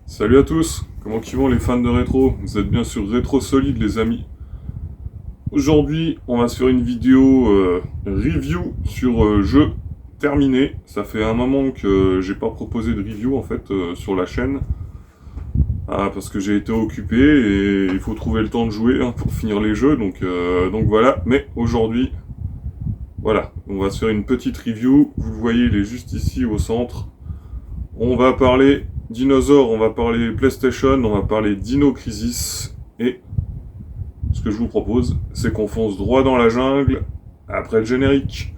Salut à tous, comment qu'ils vont les fans de rétro? Vous êtes bien sur Rétro Solide les amis. Aujourd'hui, on va se faire une vidéo review sur jeu terminé. Ça fait un moment que j'ai pas proposé de review en fait sur la chaîne. Parce que j'ai été occupé et il faut trouver le temps de jouer pour finir les jeux. Donc voilà, mais aujourd'hui, voilà, on va se faire une petite review. Vous le voyez, il est juste ici au centre. On va parler dinosaures, on va parler PlayStation, on va parler Dino Crisis. Et ce que je vous propose, c'est qu'on fonce droit dans la jungle après le générique.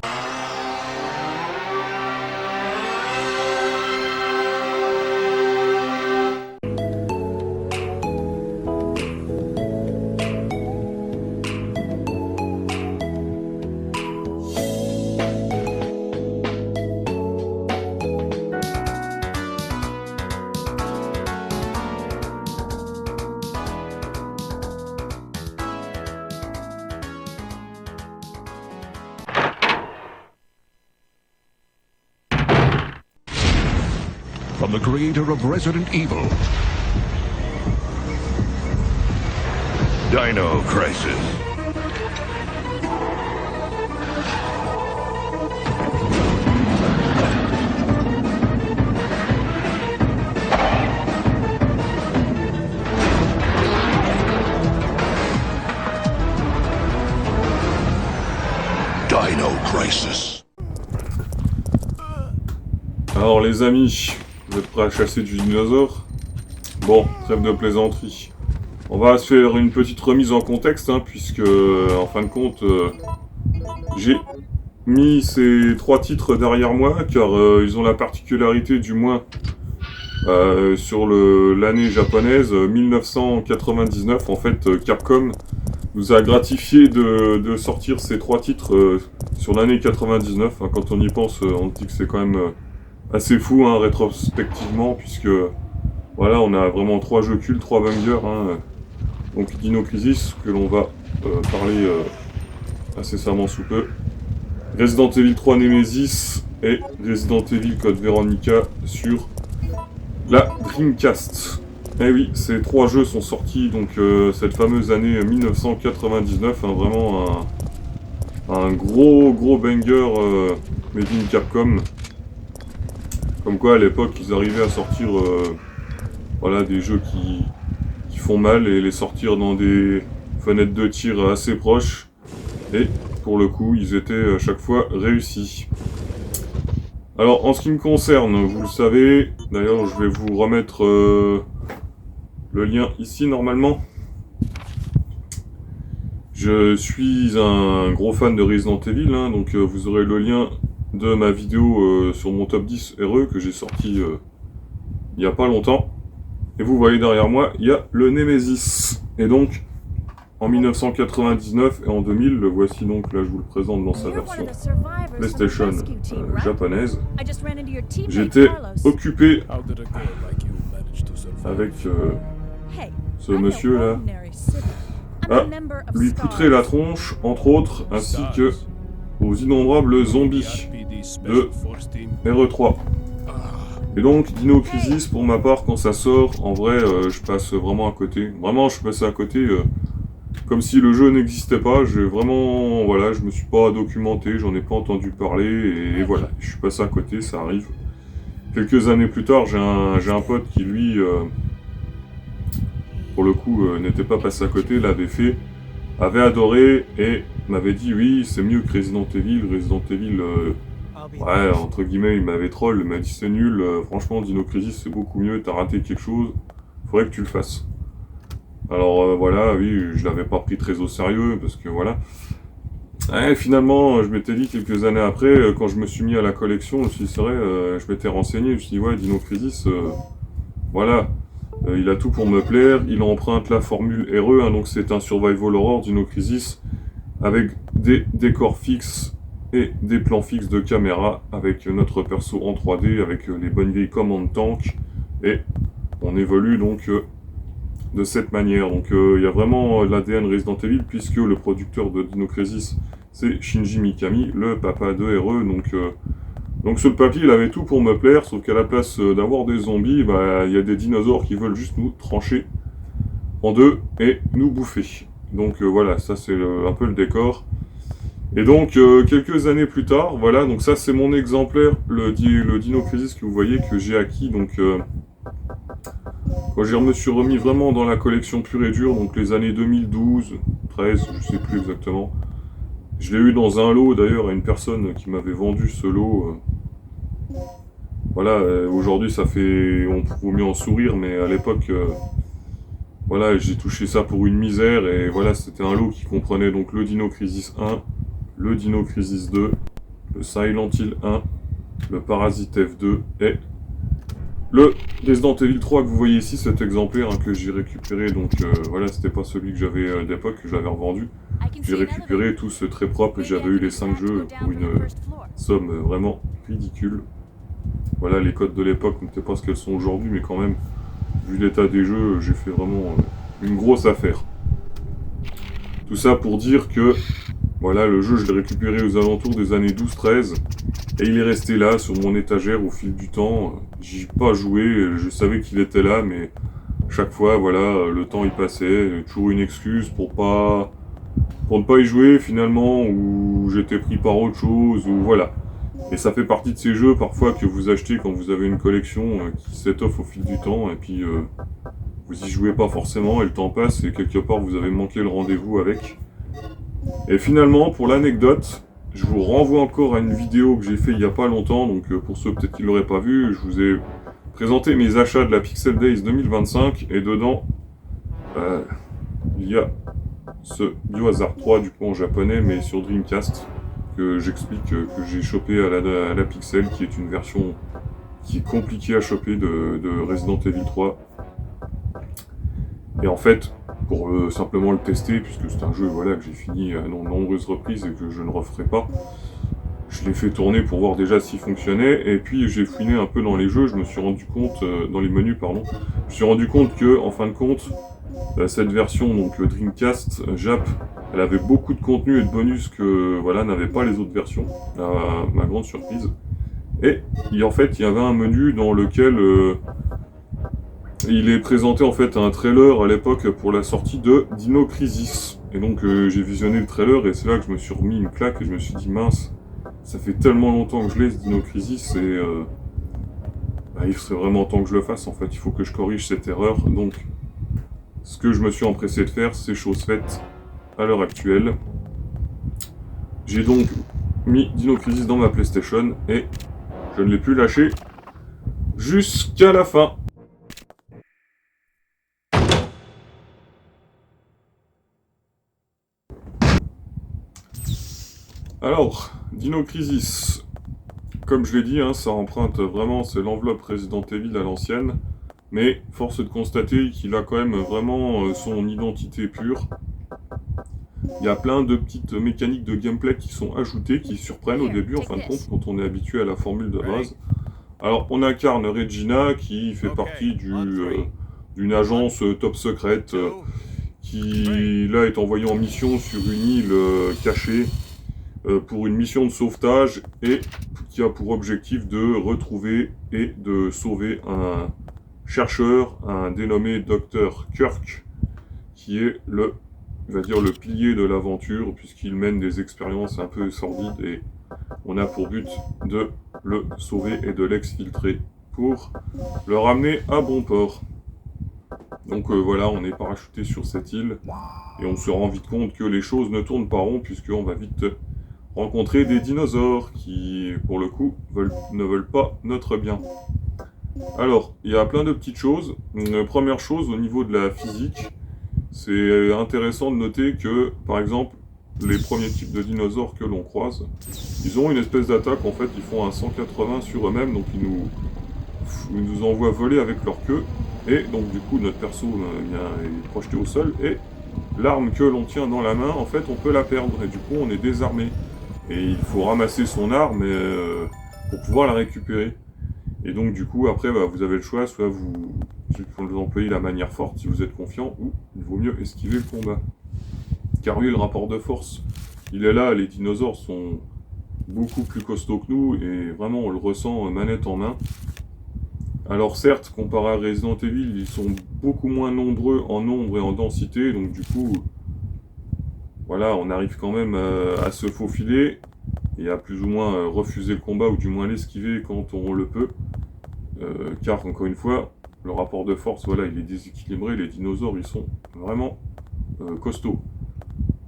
From the creator of Resident Evil, Dino Crisis. Dino Crisis. Alors les amis, vous êtes prêts à chasser du dinosaure? Bon, trêve de plaisanterie. On va se faire une petite remise en contexte, puisque en fin de compte, j'ai mis ces 3 titres derrière moi, car ils ont la particularité, du moins sur l'année japonaise, 1999, en fait, Capcom nous a gratifié de sortir ces 3 titres sur l'année 99. Quand on y pense, on se dit que c'est quand même assez fou, rétrospectivement, puisque voilà, on a vraiment 3 jeux cultes, 3 bangers, donc Dino Crisis, que l'on va parler incessamment sous peu, Resident Evil 3 Nemesis et Resident Evil Code Veronica sur la Dreamcast. Eh oui, ces 3 jeux sont sortis donc cette fameuse année 1999, vraiment un gros banger made in Capcom. Comme quoi à l'époque ils arrivaient à sortir voilà, des jeux qui font mal et les sortir dans des fenêtres de tir assez proches. Et pour le coup, ils étaient à chaque fois réussis. Alors en ce qui me concerne, vous le savez, d'ailleurs je vais vous remettre le lien ici normalement. Je suis un gros fan de Resident Evil, donc vous aurez le lien de ma vidéo sur mon top 10 RE que j'ai sorti il n'y a pas longtemps. Et vous voyez derrière moi, il y a le Nemesis. Et donc, en 1999 et en 2000, le voici donc, là je vous le présente dans sa version PlayStation japonaise. J'étais occupé avec ce monsieur là à lui poutrer la tronche, entre autres, ainsi que aux innombrables zombies de RE3. Et donc, Dino Crisis, pour ma part, quand ça sort, en vrai, je passe vraiment à côté. Vraiment, je passe à côté comme si le jeu n'existait pas. J'ai vraiment, voilà, je me suis pas documenté, j'en ai pas entendu parler, et voilà, je suis passé à côté, ça arrive. Quelques années plus tard, j'ai un pote qui, lui, pour le coup, n'était pas passé à côté, l'avait fait, avait adoré, et m'avait dit, oui, c'est mieux que Resident Evil. Resident Evil, ouais, entre guillemets, il m'avait troll, il m'a dit c'est nul, franchement, Dino Crisis c'est beaucoup mieux, t'as raté quelque chose, faudrait que tu le fasses. Alors voilà, oui, je l'avais pas pris très au sérieux, parce que voilà. Et finalement, je m'étais dit quelques années après, quand je me suis mis à la collection, je me suis dit, c'est vrai, je m'étais renseigné, je me suis dit, ouais, Dino Crisis, voilà, il a tout pour me plaire, il emprunte la formule RE, donc c'est un survival horror, Dino Crisis, avec des décors fixes et des plans fixes de caméra, avec notre perso en 3D, avec les bonnes vieilles commandes tank, et on évolue donc de cette manière. Donc il y a vraiment l'ADN Resident Evil, puisque le producteur de Dino Crisis, c'est Shinji Mikami, le papa de RE, donc Donc ce papier, il avait tout pour me plaire, sauf qu'à la place d'avoir des zombies, bah, il y a des dinosaures qui veulent juste nous trancher en deux et nous bouffer. Donc voilà, ça c'est un peu le décor. Et donc quelques années plus tard, voilà, donc ça c'est mon exemplaire, le Dino Crisis que vous voyez que j'ai acquis, donc quand je me suis remis vraiment dans la collection pure et dure, donc les années 2012, 13, je sais plus exactement. Je l'ai eu dans un lot d'ailleurs à une personne qui m'avait vendu ce lot. Voilà, aujourd'hui ça fait, on vaut mieux en sourire, mais à l'époque, voilà, j'ai touché ça pour une misère et voilà, c'était un lot qui comprenait donc le Dino Crisis 1, le Dino Crisis 2, le Silent Hill 1, le Parasite F2 et le Resident Evil 3 que vous voyez ici, cet exemplaire hein, que j'ai récupéré, donc voilà, c'était pas celui que j'avais d'époque, que j'avais revendu. J'ai récupéré tous très propres et j'avais eu les 5 jeux pour une somme vraiment ridicule. Voilà, les codes de l'époque n'étaient pas ce qu'elles sont aujourd'hui, mais quand même, vu l'état des jeux, j'ai fait vraiment une grosse affaire. Tout ça pour dire que, voilà, le jeu, je l'ai récupéré aux alentours des années 12-13, et il est resté là, sur mon étagère, au fil du temps. J'y ai pas joué, je savais qu'il était là, mais chaque fois, voilà, le temps y passait, toujours une excuse pour ne pas y jouer, finalement, ou j'étais pris par autre chose, ou voilà. Et ça fait partie de ces jeux parfois que vous achetez quand vous avez une collection qui s'étoffe au fil du temps et puis vous y jouez pas forcément et le temps passe et quelque part vous avez manqué le rendez-vous avec. Et finalement, pour l'anecdote, je vous renvoie encore à une vidéo que j'ai fait il y a pas longtemps, donc pour ceux peut-être qui l'auraient pas vu, je vous ai présenté mes achats de la Pixel Days 2025 et dedans il y a ce Biohazard 3 du coup en japonais mais sur Dreamcast, que j'explique que j'ai chopé à la Pixel, qui est une version qui est compliquée à choper de Resident Evil 3. Et en fait, pour simplement le tester, puisque c'est un jeu voilà, que j'ai fini à de nombreuses reprises et que je ne referai pas, je l'ai fait tourner pour voir déjà s'il fonctionnait, et puis j'ai fouiné un peu dans les jeux, je me suis rendu compte, dans les menus pardon, je me suis rendu compte que, en fin de compte, cette version, donc le Dreamcast Jap, elle avait beaucoup de contenu et de bonus que voilà, n'avaient pas les autres versions, à ma grande surprise. Et en fait, il y avait un menu dans lequel il est présenté en fait un trailer à l'époque pour la sortie de Dino Crisis. Et donc j'ai visionné le trailer et c'est là que je me suis remis une claque et je me suis dit mince, ça fait tellement longtemps que je l'ai ce Dino Crisis et il serait vraiment temps que je le fasse en fait, il faut que je corrige cette erreur. Donc ce que je me suis empressé de faire, c'est chose faite à l'heure actuelle. J'ai donc mis Dino Crisis dans ma PlayStation et je ne l'ai plus lâché jusqu'à la fin. Alors, Dino Crisis, comme je l'ai dit, hein, ça emprunte vraiment, c'est l'enveloppe Resident Evil à l'ancienne. Mais force est de constater qu'il a quand même vraiment son identité pure. Il y a plein de petites mécaniques de gameplay qui sont ajoutées, qui surprennent au début en fin de compte quand on est habitué à la formule de base. Alors on incarne Regina qui fait partie d'une agence top secrète qui là est envoyée en mission sur une île cachée pour une mission de sauvetage et qui a pour objectif de retrouver et de sauver un chercheur, un dénommé Dr Kirk, qui est le pilier de l'aventure, puisqu'il mène des expériences un peu sordides et on a pour but de le sauver et de l'exfiltrer pour le ramener à bon port. Donc voilà, on est parachuté sur cette île et on se rend vite compte que les choses ne tournent pas rond, puisqu'on va vite rencontrer des dinosaures qui, pour le coup, ne veulent pas notre bien. Alors, il y a plein de petites choses. Première chose, au niveau de la physique, c'est intéressant de noter que, par exemple, les premiers types de dinosaures que l'on croise, ils ont une espèce d'attaque, en fait, ils font un 180 sur eux-mêmes, donc ils nous envoient voler avec leur queue, et donc du coup, notre perso est projeté au sol, et l'arme que l'on tient dans la main, en fait, on peut la perdre, et du coup, on est désarmé. Et il faut ramasser son arme pour pouvoir la récupérer. Et donc du coup, après, vous avez le choix, soit vous employez la manière forte si vous êtes confiant, ou il vaut mieux esquiver le combat. Car oui, le rapport de force, il est là, les dinosaures sont beaucoup plus costauds que nous, et vraiment on le ressent manette en main. Alors certes, comparé à Resident Evil, ils sont beaucoup moins nombreux en nombre et en densité, donc du coup, voilà, on arrive quand même à se faufiler et à plus ou moins refuser le combat, ou du moins l'esquiver quand on le peut. Car encore une fois, le rapport de force, voilà, il est déséquilibré, les dinosaures, ils sont vraiment costauds.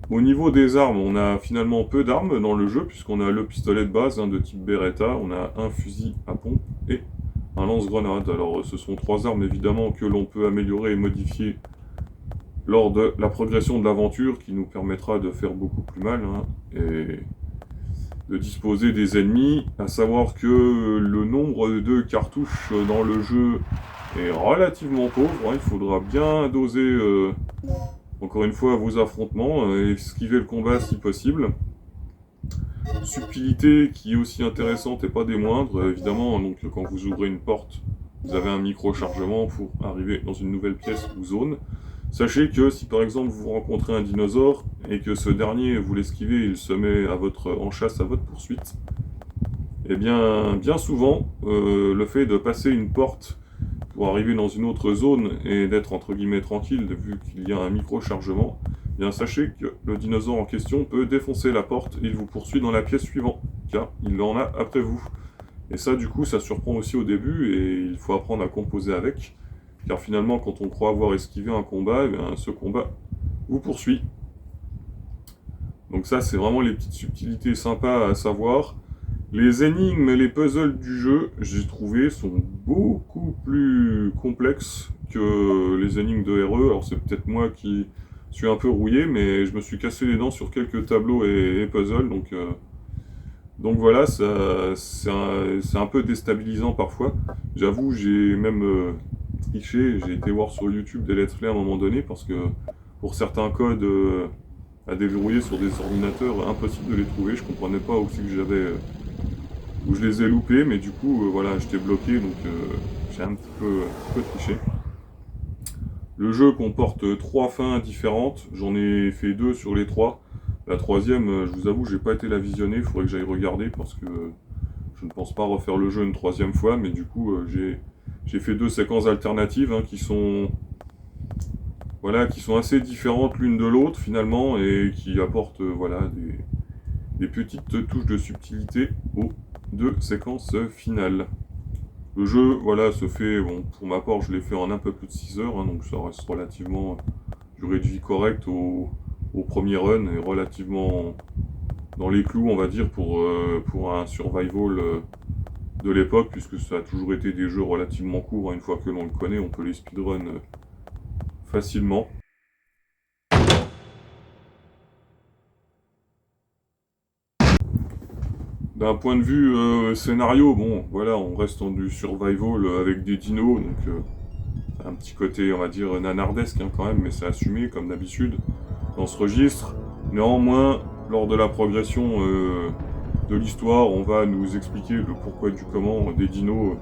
Au niveau des armes, on a finalement peu d'armes dans le jeu, puisqu'on a le pistolet de base de type Beretta, on a un fusil à pompe et un lance-grenade. Alors ce sont 3 armes évidemment que l'on peut améliorer et modifier lors de la progression de l'aventure, qui nous permettra de faire beaucoup plus mal, et de disposer des ennemis, à savoir que le nombre de cartouches dans le jeu est relativement pauvre, il faudra bien doser encore une fois vos affrontements, esquiver le combat si possible. Subtilité qui est aussi intéressante et pas des moindres, évidemment, donc quand vous ouvrez une porte, vous avez un micro-chargement pour arriver dans une nouvelle pièce ou zone. Sachez que si par exemple vous rencontrez un dinosaure et que ce dernier, vous l'esquivez, il se met en chasse à votre poursuite, et bien souvent, le fait de passer une porte pour arriver dans une autre zone et d'être entre guillemets tranquille, vu qu'il y a un micro-chargement, bien sachez que le dinosaure en question peut défoncer la porte et il vous poursuit dans la pièce suivante, car il en a après vous. Et ça, du coup, ça surprend aussi au début, et il faut apprendre à composer avec, car finalement, quand on croit avoir esquivé un combat, ce combat vous poursuit. Donc ça, c'est vraiment les petites subtilités sympas à savoir. Les énigmes et les puzzles du jeu, j'ai trouvé, sont beaucoup plus complexes que les énigmes de RE. Alors c'est peut-être moi qui suis un peu rouillé, mais je me suis cassé les dents sur quelques tableaux et puzzles, donc voilà, c'est un peu déstabilisant parfois. J'avoue, j'ai même triché, j'ai été voir sur YouTube des let's play à un moment donné, parce que pour certains codes à déverrouiller sur des ordinateurs, impossible de les trouver. Je comprenais pas où c'est que où je les ai loupés, mais du coup, voilà, j'étais bloqué, donc j'ai un petit peu triché. Le jeu comporte 3 fins différentes, j'en ai fait 2 sur les 3. La troisième, je vous avoue, j'ai pas été la visionner, il faudrait que j'aille regarder, parce que je ne pense pas refaire le jeu une 3e fois, mais du coup, j'ai fait 2 séquences alternatives qui sont assez différentes l'une de l'autre finalement, et qui apportent des petites touches de subtilité aux 2 séquences finales. Le jeu, voilà, se fait, bon, pour ma part, je l'ai fait en un peu plus de 6 heures, donc ça reste relativement durée de vie correcte au premier run, et relativement dans les clous, on va dire, pour un survival de l'époque, puisque ça a toujours été des jeux relativement courts. Une fois que l'on le connaît, on peut les speedrun facilement. D'un point de vue scénario, bon, voilà, on reste dans du survival avec des dinos, donc un petit côté, on va dire, nanardesque quand même, mais c'est assumé comme d'habitude dans ce registre. Néanmoins, lors de la progression de l'histoire, on va nous expliquer le pourquoi du comment des dinos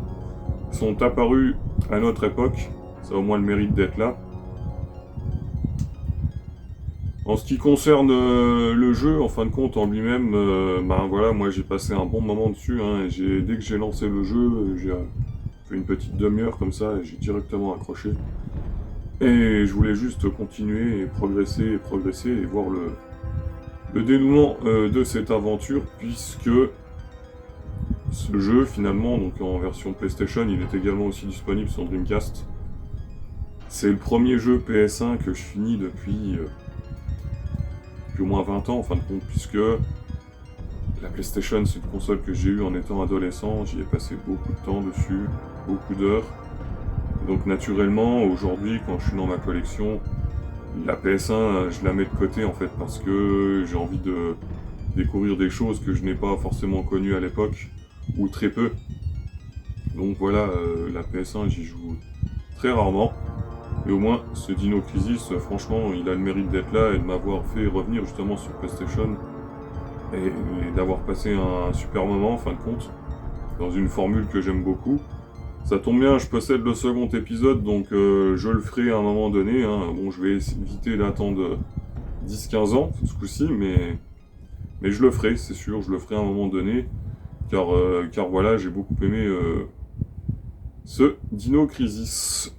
sont apparus à notre époque. Ça a au moins le mérite d'être là. En ce qui concerne le jeu, en fin de compte, en lui-même, voilà, moi j'ai passé un bon moment dessus. Dès que j'ai lancé le jeu, j'ai fait une petite demi-heure comme ça, et j'ai directement accroché. Et je voulais juste continuer et progresser et voir le dénouement de cette aventure, puisque ce jeu, finalement, donc en version PlayStation, il est également aussi disponible sur Dreamcast. C'est le premier jeu PS1 que je finis depuis au moins 20 ans, en fin de compte, puisque la PlayStation, c'est une console que j'ai eue en étant adolescent, j'y ai passé beaucoup de temps dessus, beaucoup d'heures. Donc naturellement, aujourd'hui, quand je suis dans ma collection, la PS1, je la mets de côté en fait, parce que j'ai envie de découvrir des choses que je n'ai pas forcément connues à l'époque, ou très peu. Donc voilà, la PS1, j'y joue très rarement. Et au moins, ce Dino Crisis, franchement, il a le mérite d'être là et de m'avoir fait revenir justement sur PlayStation, et d'avoir passé un super moment en fin de compte, dans une formule que j'aime beaucoup. Ça tombe bien, je possède le second épisode, donc je le ferai à un moment donné. Bon, je vais éviter d'attendre 10-15 ans ce coup-ci, mais Mais je le ferai, c'est sûr, je le ferai à un moment donné, car voilà, j'ai beaucoup aimé ce Dino Crisis.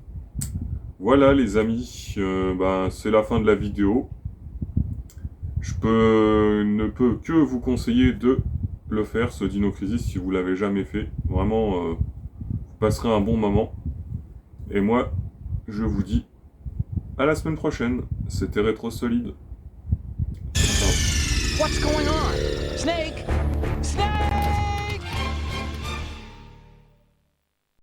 Voilà les amis, c'est la fin de la vidéo. Ne peux que vous conseiller de le faire, ce Dino Crisis, si vous l'avez jamais fait. Vraiment, vous passerez un bon moment. Et moi, je vous dis à la semaine prochaine. C'était Rétro Solide. Ciao. What's going on? Snake?